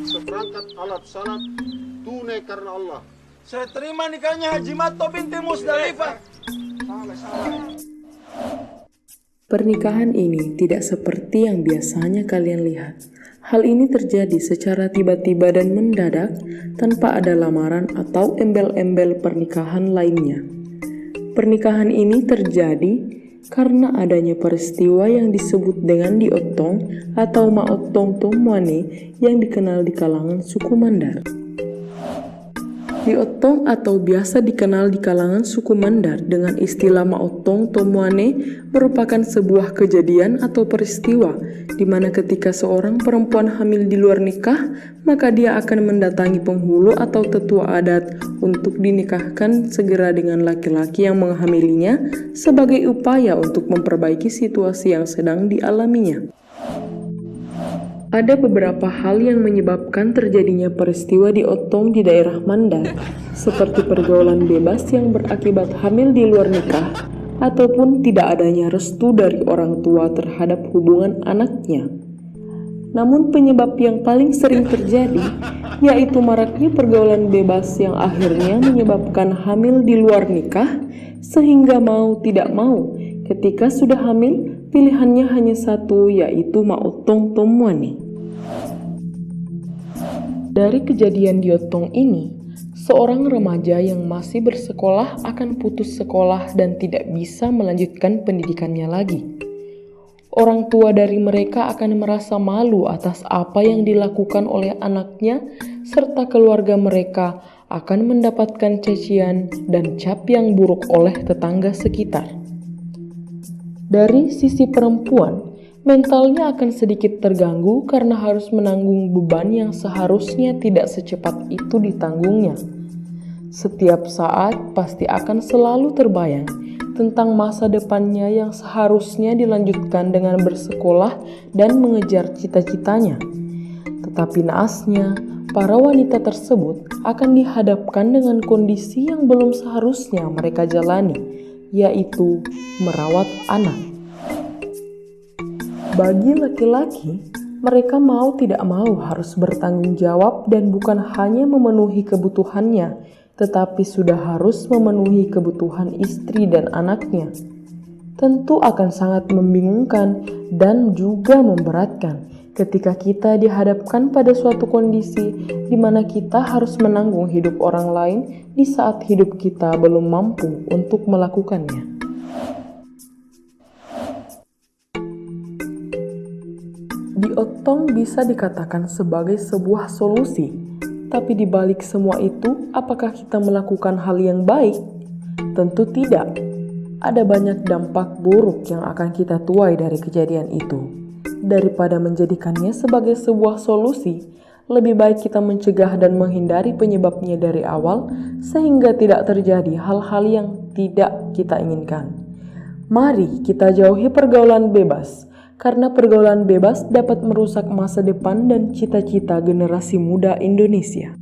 Seperangkat alat salat tunai karena Allah. Saya terima nikahnya Haji Mato binti Musdalifah. Pernikahan ini tidak seperti yang biasanya kalian lihat. Hal ini terjadi secara tiba-tiba dan mendadak tanpa ada lamaran atau embel-embel pernikahan lainnya. Pernikahan ini terjadi karena adanya peristiwa yang disebut dengan diotong atau maotong tomoane yang dikenal di kalangan suku Mandar. Diotong atau biasa dikenal di kalangan suku Mandar dengan istilah maotong tomoane merupakan sebuah kejadian atau peristiwa di mana ketika seorang perempuan hamil di luar nikah, maka dia akan mendatangi penghulu atau tetua adat untuk dinikahkan segera dengan laki-laki yang menghamilinya sebagai upaya untuk memperbaiki situasi yang sedang dialaminya. Ada beberapa hal yang menyebabkan terjadinya peristiwa diotong di daerah Mandar, seperti pergaulan bebas yang berakibat hamil di luar nikah, ataupun tidak adanya restu dari orang tua terhadap hubungan anaknya. Namun penyebab yang paling sering terjadi, yaitu maraknya pergaulan bebas yang akhirnya menyebabkan hamil di luar nikah, sehingga mau tidak mau, ketika sudah hamil, pilihannya hanya satu, yaitu maotong tomoane. Dari kejadian diotong ini, seorang remaja yang masih bersekolah akan putus sekolah dan tidak bisa melanjutkan pendidikannya lagi. Orang tua dari mereka akan merasa malu atas apa yang dilakukan oleh anaknya, serta keluarga mereka akan mendapatkan cacian dan cap yang buruk oleh tetangga sekitar. Dari sisi perempuan, mentalnya akan sedikit terganggu karena harus menanggung beban yang seharusnya tidak secepat itu ditanggungnya. Setiap saat pasti akan selalu terbayang tentang masa depannya yang seharusnya dilanjutkan dengan bersekolah dan mengejar cita-citanya. Tetapi naasnya, para wanita tersebut akan dihadapkan dengan kondisi yang belum seharusnya mereka jalani, yaitu merawat anak. Bagi laki-laki, mereka mau tidak mau harus bertanggung jawab dan bukan hanya memenuhi kebutuhannya, tetapi sudah harus memenuhi kebutuhan istri dan anaknya. Tentu akan sangat membingungkan dan juga memberatkan ketika kita dihadapkan pada suatu kondisi di mana kita harus menanggung hidup orang lain di saat hidup kita belum mampu untuk melakukannya. Diotong bisa dikatakan sebagai sebuah solusi, tapi di balik semua itu, apakah kita melakukan hal yang baik? Tentu tidak. Ada banyak dampak buruk yang akan kita tuai dari kejadian itu. Daripada menjadikannya sebagai sebuah solusi, lebih baik kita mencegah dan menghindari penyebabnya dari awal, sehingga tidak terjadi hal-hal yang tidak kita inginkan. Mari kita jauhi pergaulan bebas, karena pergaulan bebas dapat merusak masa depan dan cita-cita generasi muda Indonesia.